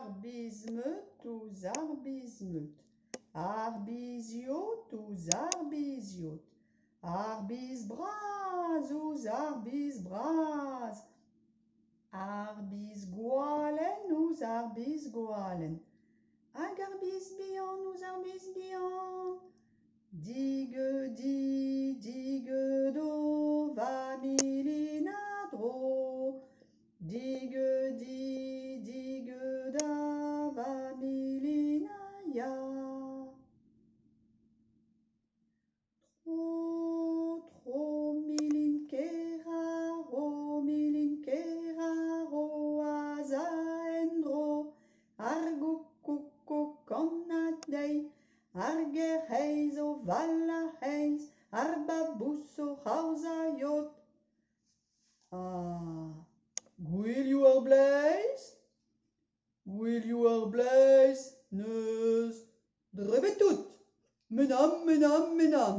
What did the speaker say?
arbizmeut ouz arbizmeut. Arbiziot ouz arbiziot. Arbiz braz ouz arbiz braz. Arbiz goualen ouz arbiz goualen. Hag arbiz bihan ouz arbiz bihan. Digue di, digue do, va milina dro. Digue di, digue da, va milina ya. Tro, milin keraro, aza endro. Argo koko kannadei, arger heiz o valla heiz, ar babous o c'haouzaiot. Gwilioù ar bleiz? Gwilioù ar bleiz, neus drebet tout. Menam, menam, menam.